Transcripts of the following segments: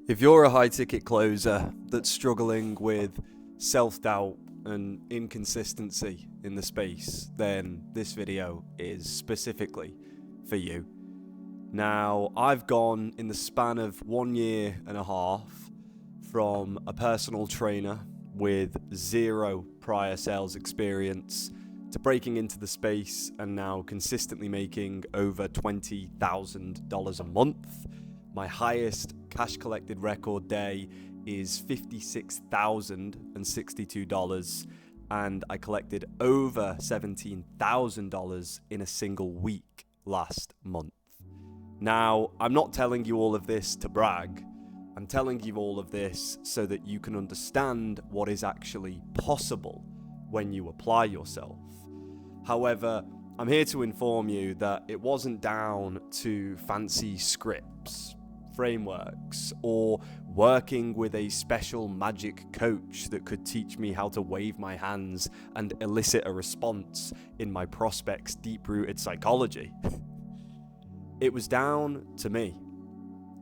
If you're a high-ticket closer that's struggling with self-doubt and inconsistency in the space, then this video is specifically for you. Now, I've gone in the span of 1.5 years from a personal trainer with 0 prior sales experience to breaking into the space and now consistently making over $20,000 a month. My highest cash collected record day is $56,062, and I collected over $17,000 in a single week last month. Now, I'm not telling you all of this to brag. I'm telling you all of this so that you can understand what is actually possible when you apply yourself. However, I'm here to inform you that it wasn't down to fancy scripts, frameworks, or working with a special magic coach that could teach me how to wave my hands and elicit a response in my prospect's deep-rooted psychology. It was down to me.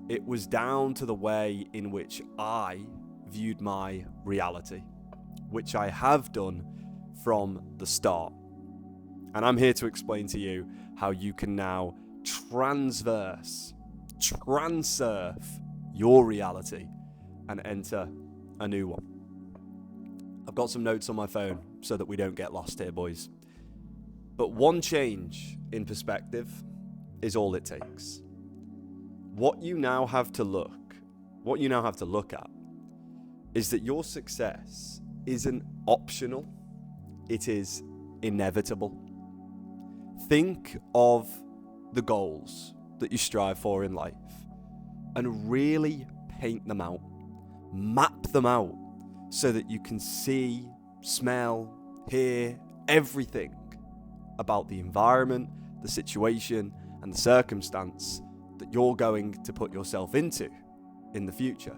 It was down to the way in which I viewed my reality, which I have done from the start. And I'm here to explain to you how you can now transurf your reality and enter a new one. I've got some notes on my phone so that we don't get lost here, boys. But one change in perspective is all it takes. What you now have to look at is that your success isn't optional, it is inevitable. Think of the goals that you strive for in life and really paint them out, map them out so that you can see, smell, hear everything about the environment, the situation, and the circumstance that you're going to put yourself into in the future.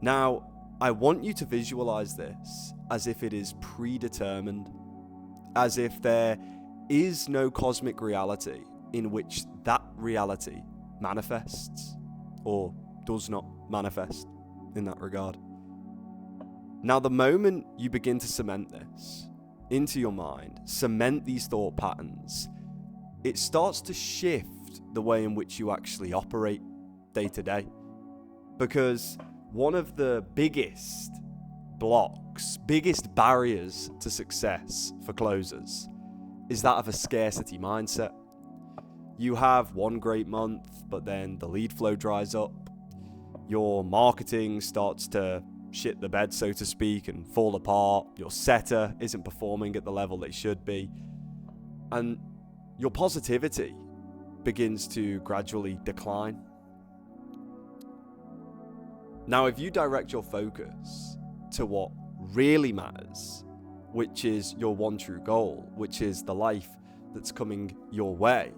Now, I want you to visualize this as if it is predetermined, as if there is no cosmic reality in which that reality manifests or does not manifest in that regard. Now, the moment you begin to cement this into your mind, cement these thought patterns, it starts to shift the way in which you actually operate day to day. Because one of the biggest barriers to success for closers is that of a scarcity mindset. You have one great month, but then the lead flow dries up. Your marketing starts to shit the bed, so to speak, and fall apart. Your setter isn't performing at the level they should be. And your positivity begins to gradually decline. Now, if you direct your focus to what really matters, which is your one true goal, which is the life that's coming your way,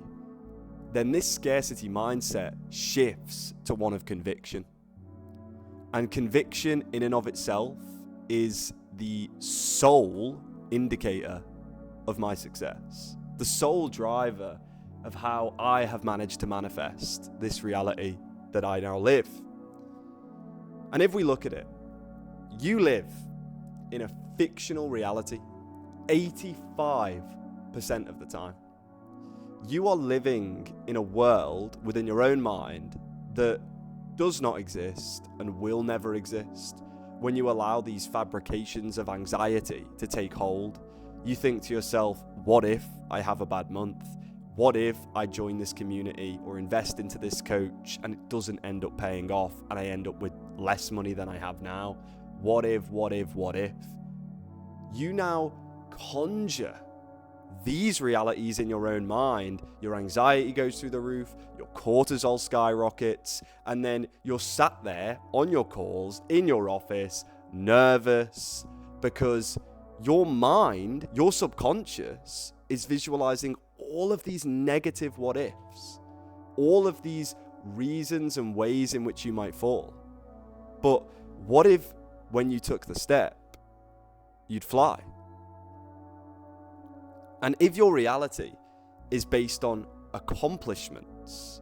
then this scarcity mindset shifts to one of conviction. And conviction in and of itself is the sole indicator of my success, the sole driver of how I have managed to manifest this reality that I now live. And if we look at it, you live in a fictional reality 85% of the time. You are living in a world within your own mind that does not exist and will never exist. When you allow these fabrications of anxiety to take hold, you think to yourself, what if I have a bad month? What if I join this community or invest into this coach and it doesn't end up paying off and I end up with less money than I have now? What if? You now conjure these realities in your own mind. Your anxiety goes through the roof, your cortisol skyrockets, and then you're sat there on your calls in your office, nervous, because your mind, your subconscious, is visualizing all of these negative what ifs, all of these reasons and ways in which you might fall. But what if when you took the step, you'd fly? And if your reality is based on accomplishments,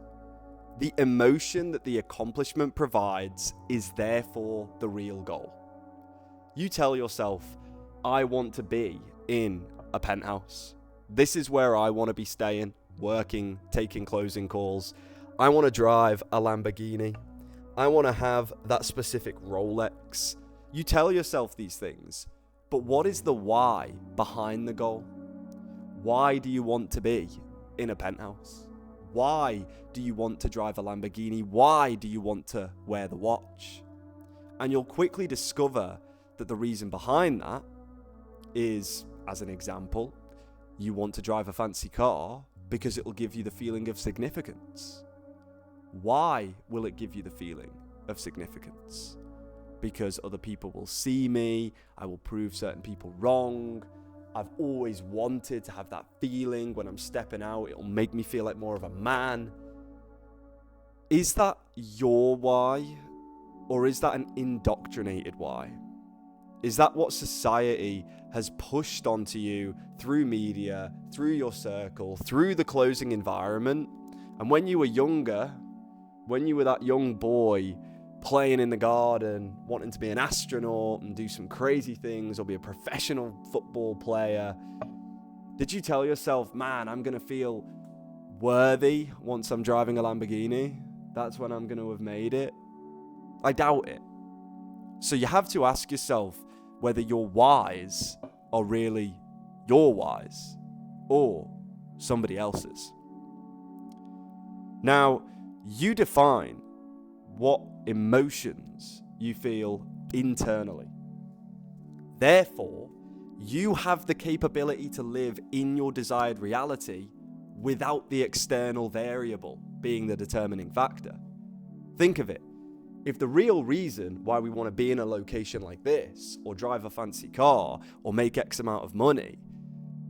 The emotion that the accomplishment provides is therefore the real goal. You tell yourself, I want to be in a penthouse. This is where I want to be staying, working, taking closing calls. I want to drive a Lamborghini. I want to have that specific Rolex. You tell yourself these things, but what is the why behind the goal? Why do you want to be in a penthouse? Why do you want to drive a Lamborghini? Why do you want to wear the watch? And you'll quickly discover that the reason behind that is, as an example, you want to drive a fancy car because it will give you the feeling of significance. Why will it give you the feeling of significance? Because other people will see me, I will prove certain people wrong. I've always wanted to have that feeling when I'm stepping out. It'll make me feel like more of a man. Is that your why? Or is that an indoctrinated why? Is that what society has pushed onto you through media, through your circle, through the closing environment? And when you were younger, when you were that young boy playing in the garden, wanting to be an astronaut and do some crazy things or be a professional football player, did you tell yourself, man, I'm going to feel worthy once I'm driving a Lamborghini? That's when I'm going to have made it? I doubt it. So you have to ask yourself whether your whys are really your whys or somebody else's. Now, you define what emotions you feel internally. Therefore, you have the capability to live in your desired reality without the external variable being the determining factor. Think of it. If the real reason why we want to be in a location like this, or drive a fancy car, or make X amount of money,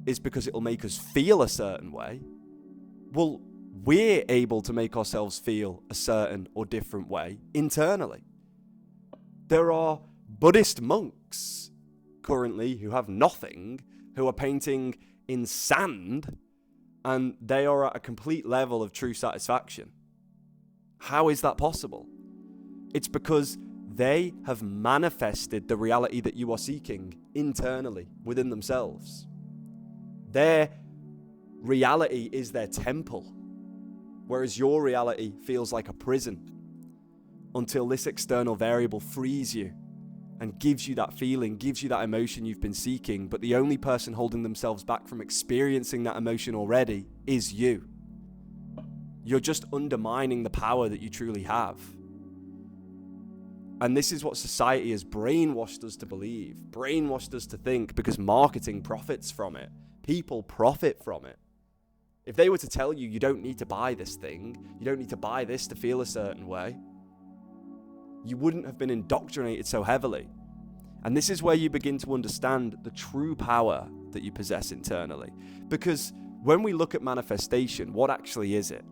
is because it'll make us feel a certain way, well, we're able to make ourselves feel a certain or different way internally. There are Buddhist monks currently who have nothing, who are painting in sand, and they are at a complete level of true satisfaction. How is that possible? It's because they have manifested the reality that you are seeking internally within themselves. Their reality is their temple, whereas your reality feels like a prison until this external variable frees you and gives you that feeling, gives you that emotion you've been seeking, but the only person holding themselves back from experiencing that emotion already is you. You're just undermining the power that you truly have. And this is what society has brainwashed us to believe, brainwashed us to think, because marketing profits from it. People profit from it. If they were to tell you, you don't need to buy this thing, you don't need to buy this to feel a certain way, you wouldn't have been indoctrinated so heavily. And this is where you begin to understand the true power that you possess internally. Because when we look at manifestation, what actually is it?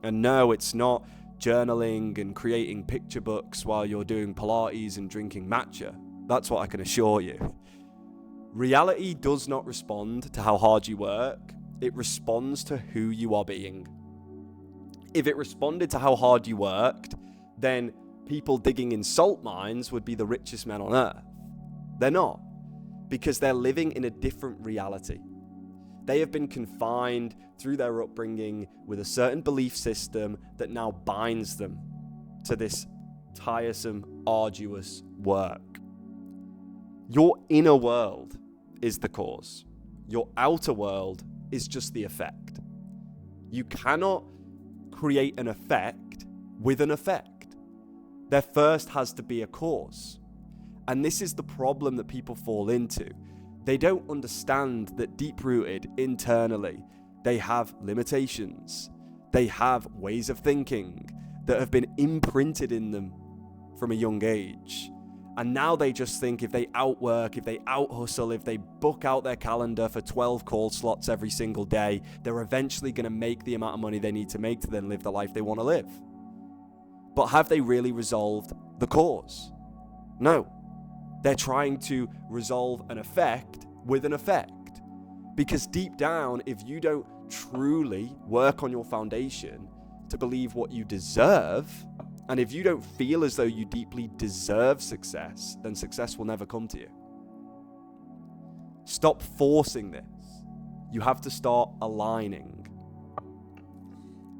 And no, it's not journaling and creating picture books while you're doing Pilates and drinking matcha. That's what I can assure you. Reality does not respond to how hard you work. It responds to who you are being. If it responded to how hard you worked, then people digging in salt mines would be the richest men on earth. They're not, because they're living in a different reality. They have been confined through their upbringing with a certain belief system that now binds them to this tiresome, arduous work. Your inner world is the cause. Your outer world is just the effect. You cannot create an effect with an effect. There first has to be a cause. And this is the problem that people fall into. They don't understand that deep-rooted internally, they have limitations. They have ways of thinking that have been imprinted in them from a young age. And now they just think if they outwork, if they out-hustle, if they book out their calendar for 12 call slots every single day, they're eventually going to make the amount of money they need to make to then live the life they want to live. But have they really resolved the cause? No. They're trying to resolve an effect with an effect. Because deep down, if you don't truly work on your foundation, to believe what you deserve. And if you don't feel as though you deeply deserve success, then success will never come to you. Stop forcing this. You have to start aligning.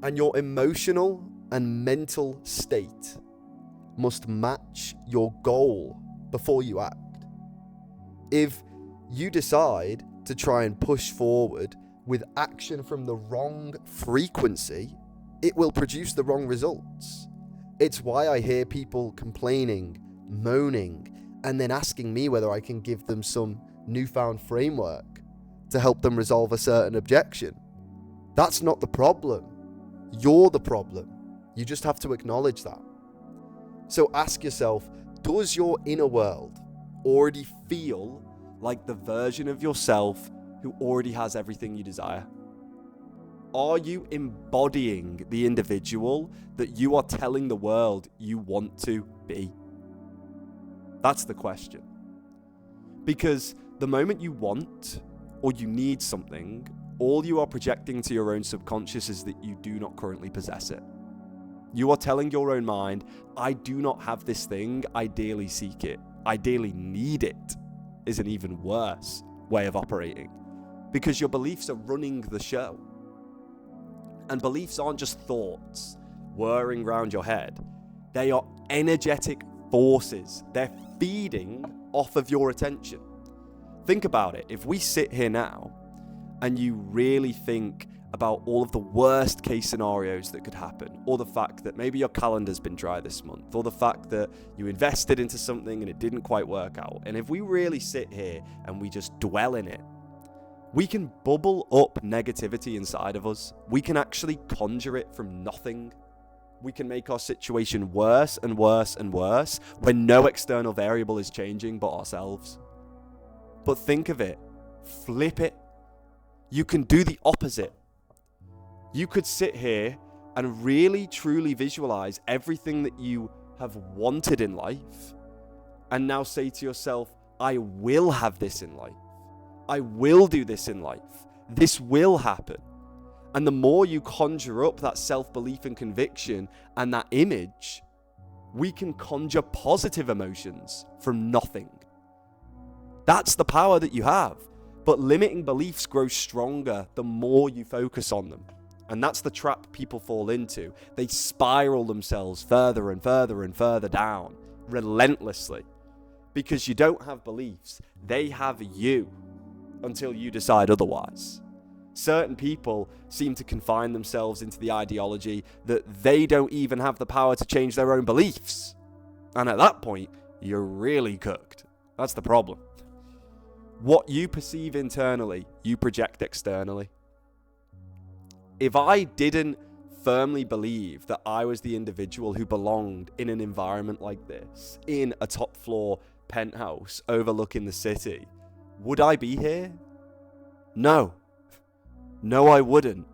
And your emotional and mental state must match your goal before you act. If you decide to try and push forward with action from the wrong frequency, it will produce the wrong results. It's why I hear people complaining, moaning, and then asking me whether I can give them some newfound framework to help them resolve a certain objection. That's not the problem. You're the problem. You just have to acknowledge that. So ask yourself, does your inner world already feel like the version of yourself who already has everything you desire? Are you embodying the individual that you are telling the world you want to be? That's the question. Because the moment you want or you need something, all you are projecting to your own subconscious is that you do not currently possess it. You are telling your own mind, I do not have this thing, I daily seek it. I daily need it is an even worse way of operating. Because your beliefs are running the show. And beliefs aren't just thoughts whirring around your head. They are energetic forces. They're feeding off of your attention. Think about it. If we sit here now and you really think about all of the worst case scenarios that could happen, or the fact that maybe your calendar's been dry this month, or the fact that you invested into something and it didn't quite work out. And if we really sit here and we just dwell in it, we can bubble up negativity inside of us. We can actually conjure it from nothing. We can make our situation worse and worse and worse when no external variable is changing but ourselves. But think of it. Flip it. You can do the opposite. You could sit here and really truly visualize everything that you have wanted in life and now say to yourself, I will have this in life. I will do this in life. This will happen. And the more you conjure up that self-belief and conviction and that image, we can conjure positive emotions from nothing. That's the power that you have. But limiting beliefs grow stronger the more you focus on them. And that's the trap people fall into. They spiral themselves further and further and further down, relentlessly. Because you don't have beliefs. They have you until you decide otherwise. Certain people seem to confine themselves into the ideology that they don't even have the power to change their own beliefs. And at that point, you're really cooked. That's the problem. What you perceive internally, you project externally. If I didn't firmly believe that I was the individual who belonged in an environment like this, in a top floor penthouse overlooking the city, would I be here? No. No, I wouldn't.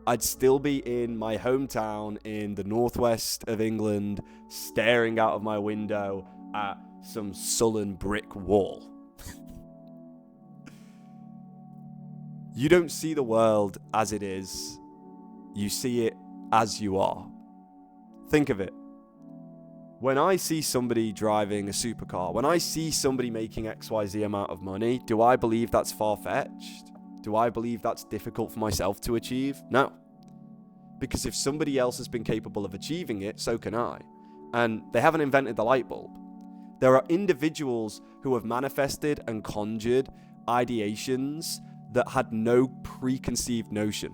I'd still be in my hometown in the northwest of England, staring out of my window at some sullen brick wall. You don't see the world as it is. You see it as you are. Think of it. When I see somebody driving a supercar, when I see somebody making XYZ amount of money, do I believe that's far-fetched? Do I believe that's difficult for myself to achieve? No. Because if somebody else has been capable of achieving it, so can I. And they haven't invented the light bulb. There are individuals who have manifested and conjured ideations that had no preconceived notion.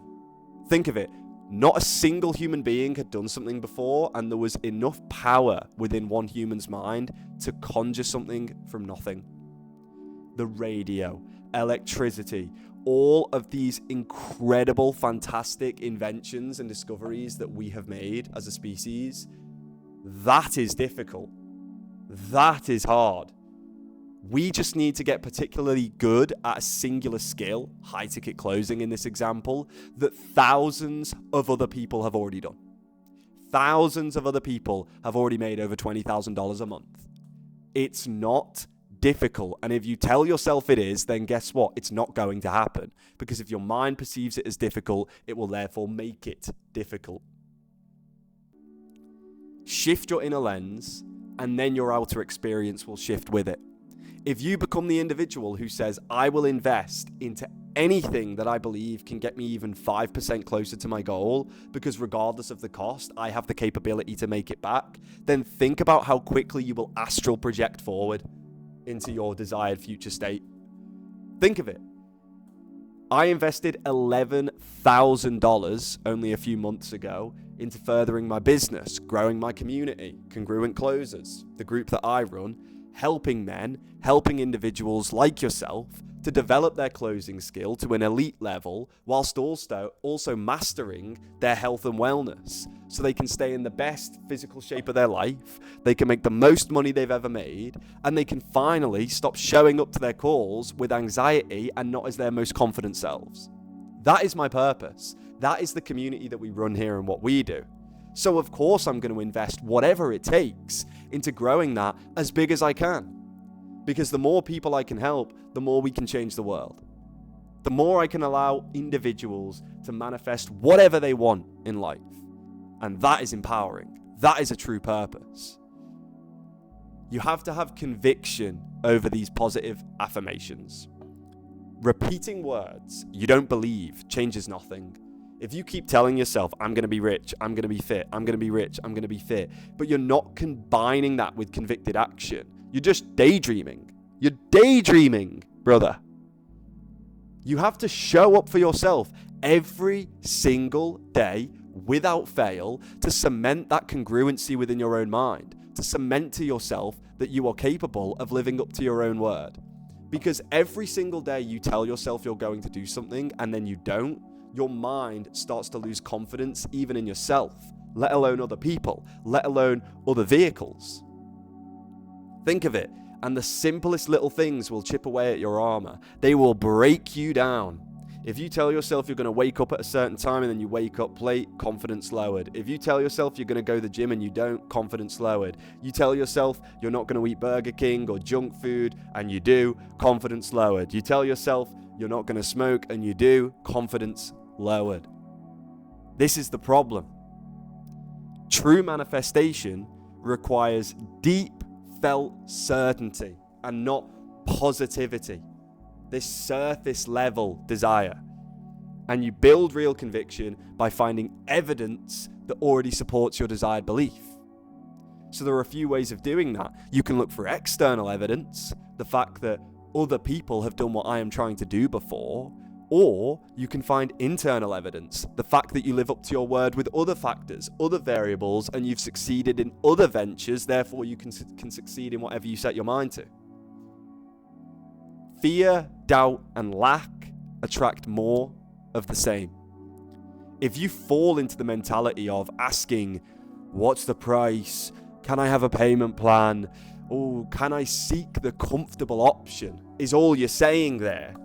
Think of it. Not a single human being had done something before, and there was enough power within one human's mind to conjure something from nothing. The radio, electricity, all of these incredible, fantastic inventions and discoveries that we have made as a species, that is difficult. That is hard. We just need to get particularly good at a singular skill, high ticket closing in this example, that thousands of other people have already done. Thousands of other people have already made over $20,000 a month. It's not difficult. And if you tell yourself it is, then guess what? It's not going to happen. Because if your mind perceives it as difficult, it will therefore make it difficult. shift your inner lens, and then your outer experience will shift with it. If you become the individual who says, I will invest into anything that I believe can get me even 5% closer to my goal, because regardless of the cost, I have the capability to make it back, then think about how quickly you will astral project forward into your desired future state. Think of it. I invested $11,000 only a few months ago into furthering my business, growing my community, Congruent Closers, the group that I run, helping men, helping individuals like yourself to develop their closing skill to an elite level, whilst also mastering their health and wellness, so they can stay in the best physical shape of their life, they can make the most money they've ever made, and they can finally stop showing up to their calls with anxiety and not as their most confident selves. That is my purpose. That is the community that we run here and what we do. So of course I'm going to invest whatever it takes into growing that as big as I can. Because the more people I can help, the more we can change the world. The more I can allow individuals to manifest whatever they want in life. And that is empowering. That is a true purpose. You have to have conviction over these positive affirmations. Repeating words you don't believe changes nothing. If you keep telling yourself, I'm going to be rich, I'm going to be fit, I'm going to be rich, I'm going to be fit, but you're not combining that with convicted action, you're just daydreaming. You're daydreaming, brother. You have to show up for yourself every single day without fail to cement that congruency within your own mind, to cement to yourself that you are capable of living up to your own word. Because every single day you tell yourself you're going to do something and then you don't, your mind starts to lose confidence even in yourself, let alone other people, let alone other vehicles. Think of it, and the simplest little things will chip away at your armor. They will break you down. If you tell yourself you're going to wake up at a certain time and then you wake up late, confidence lowered. If you tell yourself you're going to go to the gym and you don't, confidence lowered. You tell yourself you're not going to eat Burger King or junk food and you do, confidence lowered. You tell yourself you're not going to smoke and you do, confidence lowered. This is the problem. True manifestation requires deep felt certainty and not positivity, this surface level desire. And you build real conviction by finding evidence that already supports your desired belief. So there are a few ways of doing that. You can look for external evidence, the fact that other people have done what I am trying to do before, or you can find internal evidence, the fact that you live up to your word with other factors, other variables, and you've succeeded in other ventures, therefore you can succeed in whatever you set your mind to. Fear, doubt, and lack attract more of the same. If you fall into the mentality of asking, what's the price? Can I have a payment plan? Oh, can I seek the comfortable option? Is all you're saying there.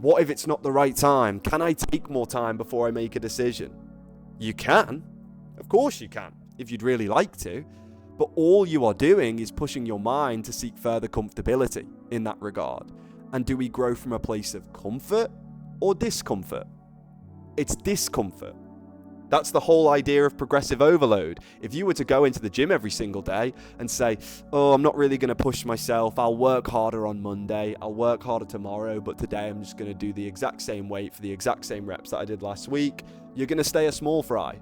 What if it's not the right time? Can I take more time before I make a decision? You can. Of course you can, if you'd really like to. But all you are doing is pushing your mind to seek further comfortability in that regard. And do we grow from a place of comfort or discomfort? It's discomfort. That's the whole idea of progressive overload. If you were to go into the gym every single day and say, oh, I'm not really going to push myself. I'll work harder on Monday. I'll work harder tomorrow. But today I'm just going to do the exact same weight for the exact same reps that I did last week. You're going to stay a small fry.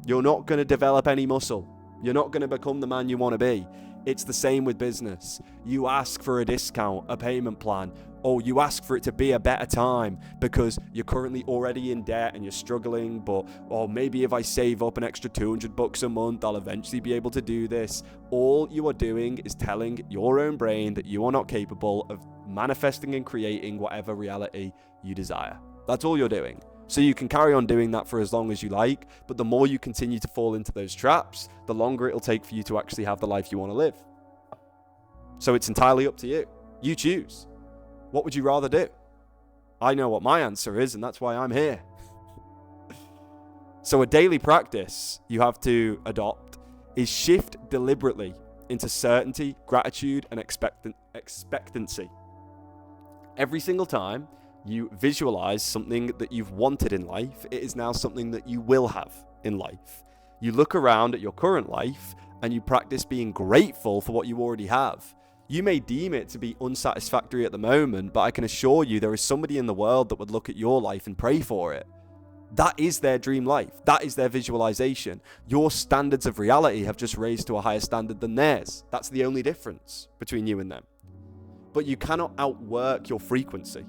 You're not going to develop any muscle. You're not going to become the man you want to be. It's the same with business. You ask for a discount, a payment plan, or you ask for it to be a better time because you're currently already in debt and you're struggling, but maybe if I save up an extra $200 a month, I'll eventually be able to do this. All you are doing is telling your own brain that you are not capable of manifesting and creating whatever reality you desire. That's all you're doing. So you can carry on doing that for as long as you like, but the more you continue to fall into those traps, the longer it'll take for you to actually have the life you want to live. So it's entirely up to you. You choose. What would you rather do? I know what my answer is, and that's why I'm here. So a daily practice you have to adopt is shift deliberately into certainty, gratitude, and expectancy. Every single time you visualize something that you've wanted in life, it is now something that you will have in life. You look around at your current life and you practice being grateful for what you already have. You may deem it to be unsatisfactory at the moment, but I can assure you there is somebody in the world that would look at your life and pray for it. That is their dream life. That is their visualization. Your standards of reality have just raised to a higher standard than theirs. That's the only difference between you and them. But you cannot outwork your frequency.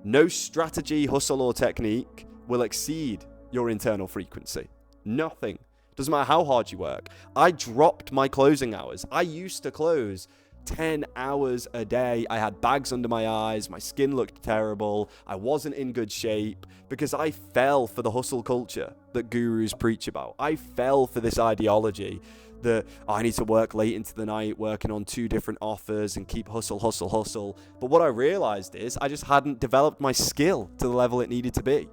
No strategy, hustle, or technique will exceed your internal frequency. Nothing. Doesn't matter how hard you work. I dropped my closing hours. I used to close 10 hours a day. I had bags under my eyes. My skin looked terrible. I wasn't in good shape because I fell for the hustle culture that gurus preach about. I fell for this ideology that I need to work late into the night, working on 2 different offers and keep hustle. But what I realized is I just hadn't developed my skill to the level it needed to be.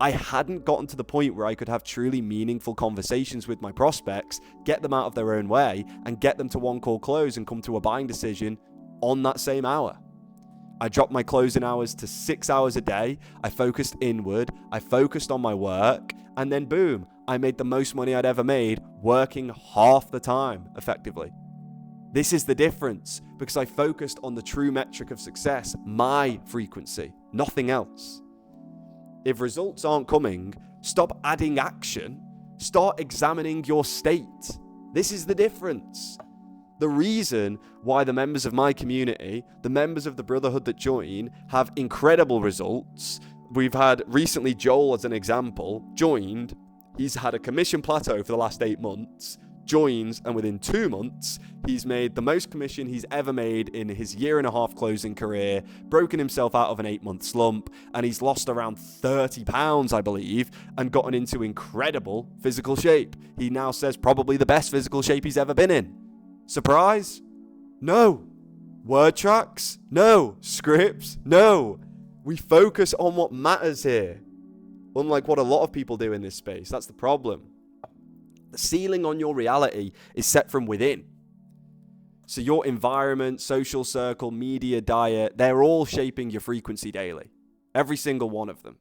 I hadn't gotten to the point where I could have truly meaningful conversations with my prospects, get them out of their own way, and get them to one call close and come to a buying decision on that same hour. I dropped my closing hours to 6 hours a day. I focused inward. I focused on my work. And then boom, I made the most money I'd ever made working half the time effectively. This is the difference because I focused on the true metric of success, my frequency, nothing else. If results aren't coming, stop adding action. Start examining your state. This is the difference. The reason why the members of my community, the members of the brotherhood that join, have incredible results. We've had recently Joel as an example, joined. He's had a commission plateau for the last 8 months, joins, and within 2 months, he's made the most commission he's ever made in his 1.5-year closing career, broken himself out of an 8-month slump, and he's lost around 30 pounds, I believe, and gotten into incredible physical shape. He now says probably the best physical shape he's ever been in. Surprise? No. Word tracks? No. Scripts? No. We focus on what matters here, unlike what a lot of people do in this space. That's the problem. The ceiling on your reality is set from within. So your environment, social circle, media, diet, they're all shaping your frequency daily. Every single one of them.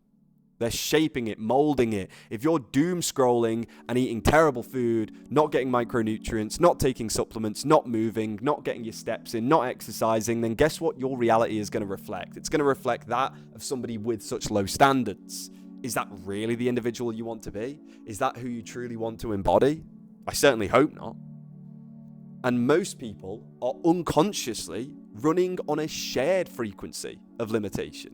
They're shaping it, molding it. If you're doom scrolling and eating terrible food, not getting micronutrients, not taking supplements, not moving, not getting your steps in, not exercising, then guess what your reality is going to reflect? It's going to reflect that of somebody with such low standards. Is that really the individual you want to be? Is that who you truly want to embody? I certainly hope not. And most people are unconsciously running on a shared frequency of limitation.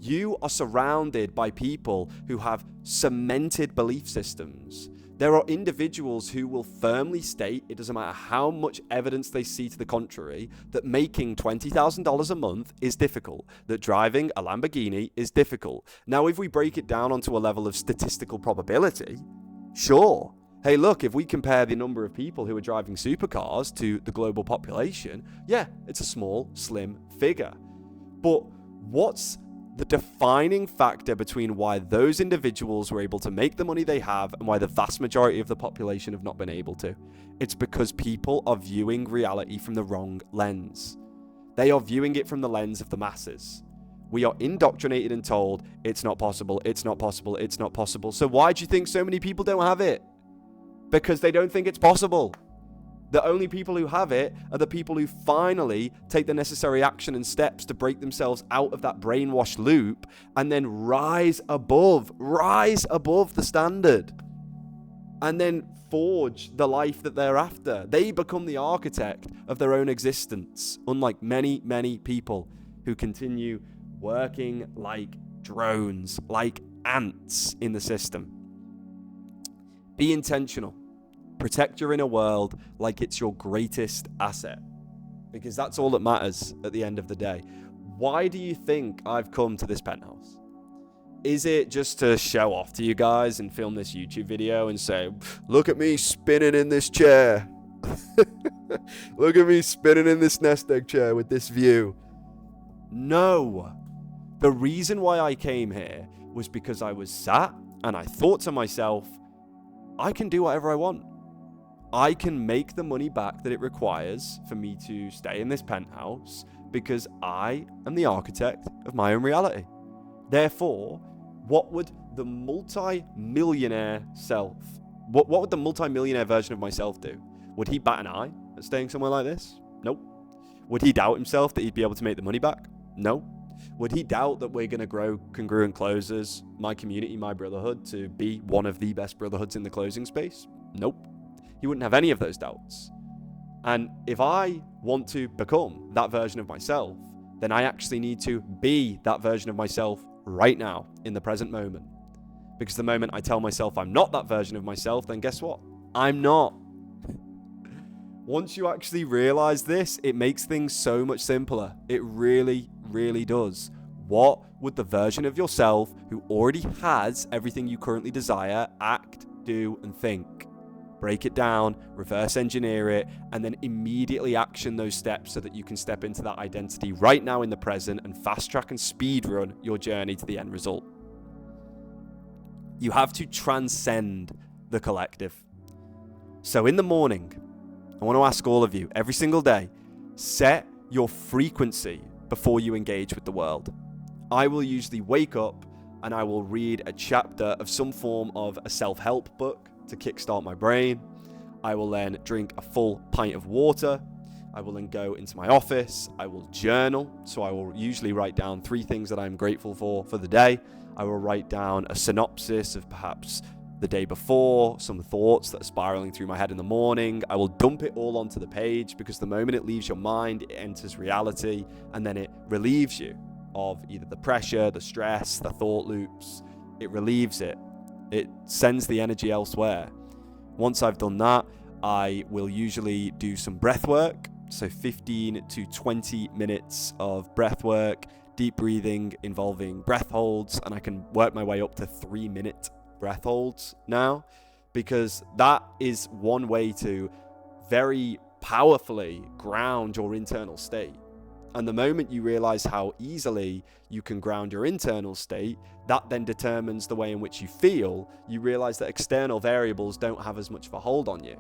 You are surrounded by people who have cemented belief systems. There are individuals who will firmly state, it doesn't matter how much evidence they see to the contrary, that making $20,000 a month is difficult, that driving a Lamborghini is difficult. Now, if we break it down onto a level of statistical probability, sure. Hey, look, if we compare the number of people who are driving supercars to the global population, yeah, it's a small, slim figure. But what's the defining factor between why those individuals were able to make the money they have and why the vast majority of the population have not been able to? It's because people are viewing reality from the wrong lens. They are viewing it from the lens of the masses. We are indoctrinated and told, it's not possible, it's not possible, it's not possible. So why do you think so many people don't have it? Because they don't think it's possible. The only people who have it are the people who finally take the necessary action and steps to break themselves out of that brainwashed loop and then rise above the standard and then forge the life that they're after. They become the architect of their own existence, unlike many, many people who continue working like drones, like ants in the system. Be intentional. Protect your inner world like it's your greatest asset, because that's all that matters at the end of the day. Why do you think I've come to this penthouse? Is it just to show off to you guys and film this YouTube video and say, look at me spinning in this chair. Look at me spinning in this nest egg chair with this view? No. The reason why I came here was because I was sat and I thought to myself, I can do whatever I want. I can make the money back that it requires for me to stay in this penthouse because I am the architect of my own reality. Therefore, what would the multi-millionaire self What would the multimillionaire version of myself do? Would he bat an eye at staying somewhere like this? Nope. Would he doubt himself that he'd be able to make the money back? No. Would he doubt that we're going to grow Congruent Closers, my community, my brotherhood, to be one of the best brotherhoods in the closing space? Nope. He wouldn't have any of those doubts. And if I want to become that version of myself, then I actually need to be that version of myself right now, in the present moment. Because the moment I tell myself I'm not that version of myself, then guess what? I'm not. Once you actually realize this, it makes things so much simpler. It really, really does. What would the version of yourself who already has everything you currently desire act, do, and think? Break it down, reverse engineer it, and then immediately action those steps so that you can step into that identity right now in the present and fast track and speed run your journey to the end result. You have to transcend the collective. So in the morning, I want to ask all of you, every single day, set your frequency before you engage with the world. I will usually wake up and I will read a chapter of some form of a self-help book to kickstart my brain. I will then drink a full pint of water. I will then go into my office. I will journal. So I will usually write down 3 things that I'm grateful for the day. I will write down a synopsis of perhaps the day before, some thoughts that are spiraling through my head in the morning. I will dump it all onto the page, because the moment it leaves your mind, it enters reality, and then it relieves you of either the pressure, the stress, the thought loops. It relieves it. It sends the energy elsewhere. Once I've done that, I will usually do some breath work. So 15 to 20 minutes of breath work, deep breathing involving breath holds, and I can work my way up to 3-minute breath holds now, because that is one way to very powerfully ground your internal state. And the moment you realize how easily you can ground your internal state, that then determines the way in which you feel. You realize that external variables don't have as much of a hold on you.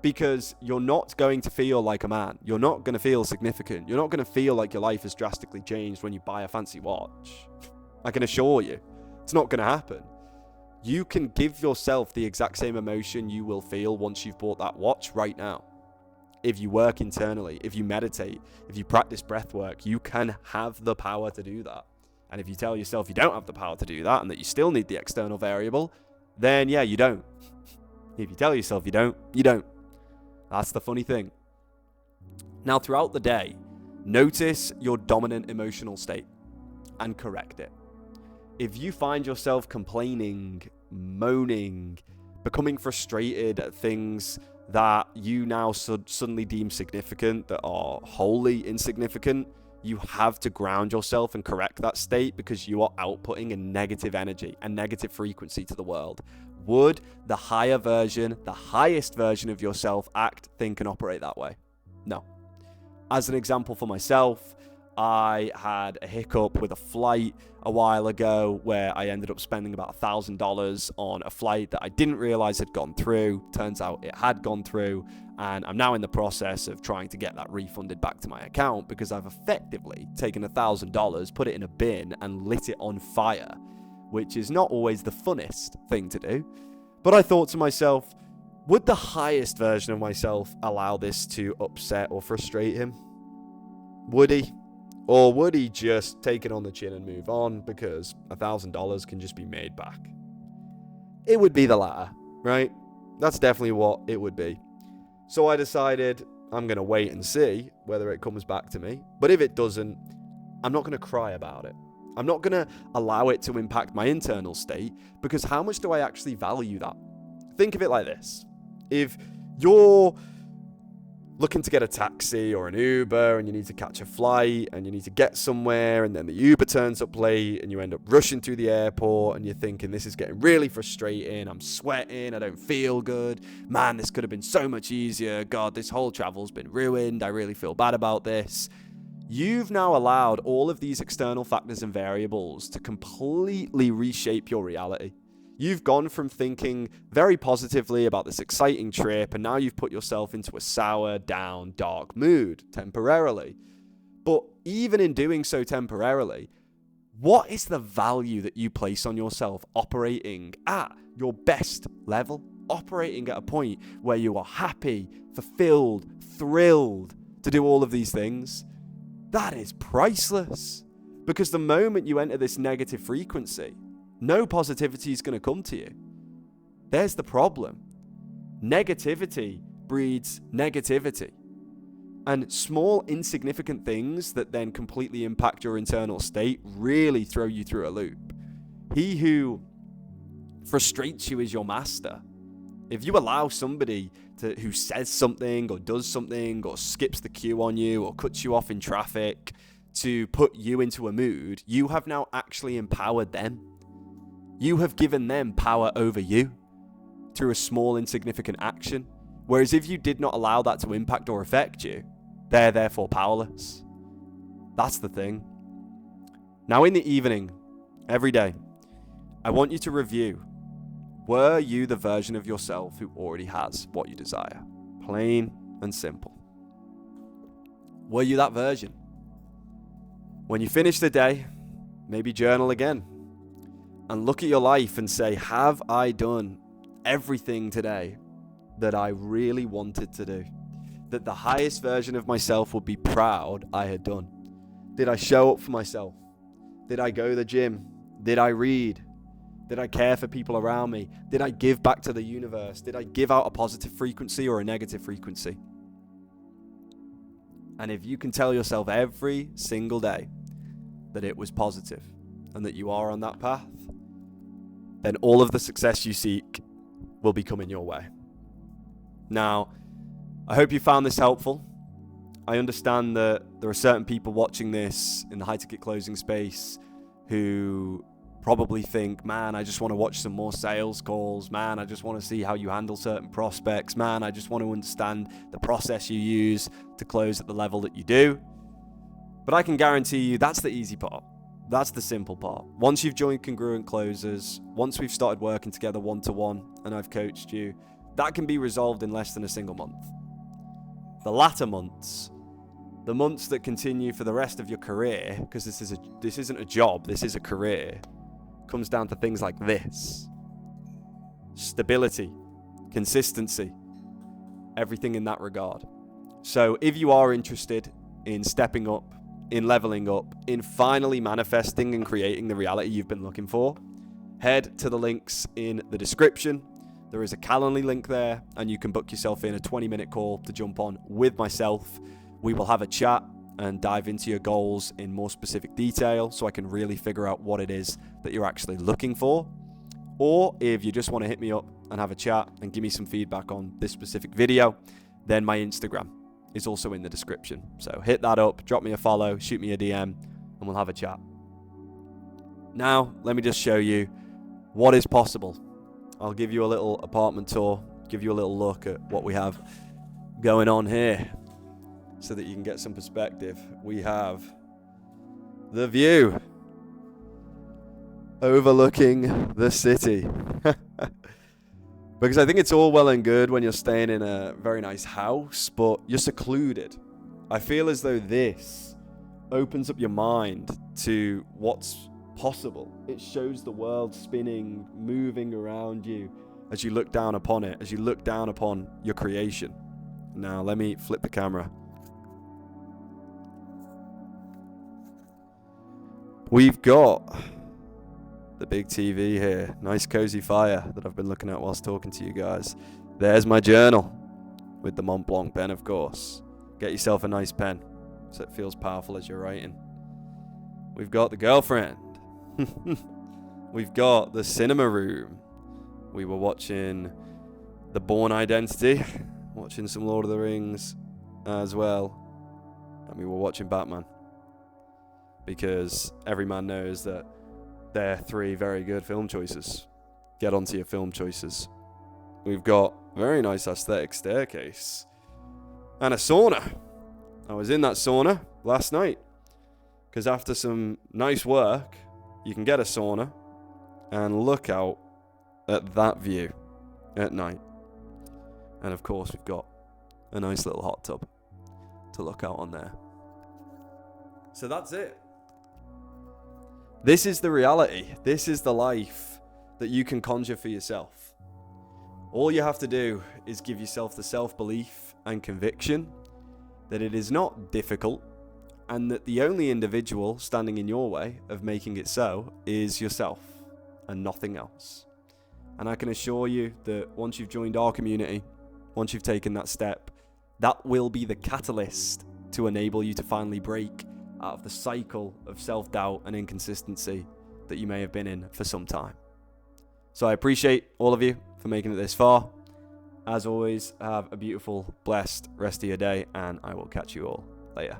Because you're not going to feel like a man. You're not going to feel significant. You're not going to feel like your life has drastically changed when you buy a fancy watch. I can assure you, it's not going to happen. You can give yourself the exact same emotion you will feel once you've bought that watch right now. If you work internally, if you meditate, if you practice breath work, you can have the power to do that. And if you tell yourself you don't have the power to do that and that you still need the external variable, then yeah, you don't. If you tell yourself you don't, you don't. That's the funny thing. Now, throughout the day, notice your dominant emotional state and correct it. If you find yourself complaining, moaning, becoming frustrated at things that you now suddenly deem significant that are wholly insignificant, you have to ground yourself and correct that state, because you are outputting a negative energy, a negative frequency to the world. Would the higher version, the highest version of yourself act, think, and operate that way? No. As an example for myself, I had a hiccup with a flight a while ago where I ended up spending about $1,000 on a flight that I didn't realize had gone through. Turns out it had gone through, and I'm now in the process of trying to get that refunded back to my account, because I've effectively taken $1,000, put it in a bin, and lit it on fire, which is not always the funnest thing to do. But I thought to myself, would the highest version of myself allow this to upset or frustrate him? Would he? Or would he just take it on the chin and move on, because $1,000 can just be made back? It would be the latter, right? That's definitely what it would be. So I decided I'm going to wait and see whether it comes back to me. But if it doesn't, I'm not going to cry about it. I'm not going to allow it to impact my internal state, because how much do I actually value that? Think of it like this. If you're looking to get a taxi or an Uber and you need to catch a flight and you need to get somewhere, and then the Uber turns up late and you end up rushing through the airport and you're thinking, this is getting really frustrating, I'm sweating, I don't feel good, man, this could have been so much easier, God, this whole travel's been ruined, I really feel bad about this. You've now allowed all of these external factors and variables to completely reshape your reality. You've gone from thinking very positively about this exciting trip, and now you've put yourself into a sour, down, dark mood temporarily. But even in doing so temporarily, what is the value that you place on yourself operating at your best level, operating at a point where you are happy, fulfilled, thrilled to do all of these things, that is priceless. Because the moment you enter this negative frequency, no positivity is going to come to you. There's the problem. Negativity breeds negativity. And small, insignificant things that then completely impact your internal state really throw you through a loop. He who frustrates you is your master. If you allow somebody who says something or does something or skips the queue on you or cuts you off in traffic to put you into a mood, you have now actually empowered them. You have given them power over you through a small, insignificant action. Whereas if you did not allow that to impact or affect you, they're therefore powerless. That's the thing. Now in the evening, every day, I want you to review, were you the version of yourself who already has what you desire? Plain and simple. Were you that version? When you finish the day, maybe journal again and look at your life and say, have I done everything today that I really wanted to do? That the highest version of myself would be proud I had done? Did I show up for myself? Did I go to the gym? Did I read? Did I care for people around me? Did I give back to the universe? Did I give out a positive frequency or a negative frequency? And if you can tell yourself every single day that it was positive and that you are on that path, then all of the success you seek will be coming your way. Now, I hope you found this helpful. I understand that there are certain people watching this in the high ticket closing space who probably think, man, I just want to watch some more sales calls. Man, I just want to see how you handle certain prospects. Man, I just want to understand the process you use to close at the level that you do. But I can guarantee you that's the easy part. That's the simple part. Once you've joined Congruent Closers, once we've started working together one-to-one and I've coached you, that can be resolved in less than a single month. The latter months, the months that continue for the rest of your career, because this isn't a job, this is a career, comes down to things like this: stability, consistency, everything in that regard. So if you are interested in stepping up, in leveling up, in finally manifesting and creating the reality you've been looking for, head to the links in the description. There is a Calendly link there, and you can book yourself in a 20-minute call to jump on with myself. We will have a chat and dive into your goals in more specific detail so I can really figure out what it is that you're actually looking for. Or if you just want to hit me up and have a chat and give me some feedback on this specific video, then my Instagram is also in the description. So hit that up, drop me a follow, shoot me a DM, and we'll have a chat. Now, let me just show you what is possible. I'll give you a little apartment tour, give you a little look at what we have going on here so that you can get some perspective. We have the view overlooking the city. Because I think it's all well and good when you're staying in a very nice house, but you're secluded. I feel as though this opens up your mind to what's possible. It shows the world spinning, moving around you as you look down upon it, as you look down upon your creation. Now, let me flip the camera. We've got the big TV here. Nice cozy fire that I've been looking at whilst talking to you guys. There's my journal with the Mont Blanc pen, of course. Get yourself a nice pen so it feels powerful as you're writing. We've got the girlfriend. We've got the cinema room. We were watching The Bourne Identity, watching some Lord of the Rings as well. And we were watching Batman. Because every man knows that they're three very good film choices. Get onto your film choices. We've got a very nice aesthetic staircase. And a sauna. I was in that sauna last night. Because after some nice work, you can get a sauna and look out at that view at night. And of course, we've got a nice little hot tub to look out on there. So that's it. This is the reality. This is the life that you can conjure for yourself. All you have to do is give yourself the self-belief and conviction that it is not difficult, and that the only individual standing in your way of making it so is yourself and nothing else. And I can assure you that once you've joined our community, once you've taken that step, that will be the catalyst to enable you to finally break out of the cycle of self-doubt and inconsistency that you may have been in for some time. So I appreciate all of you for making it this far. As always, have a beautiful, blessed rest of your day, and I will catch you all later.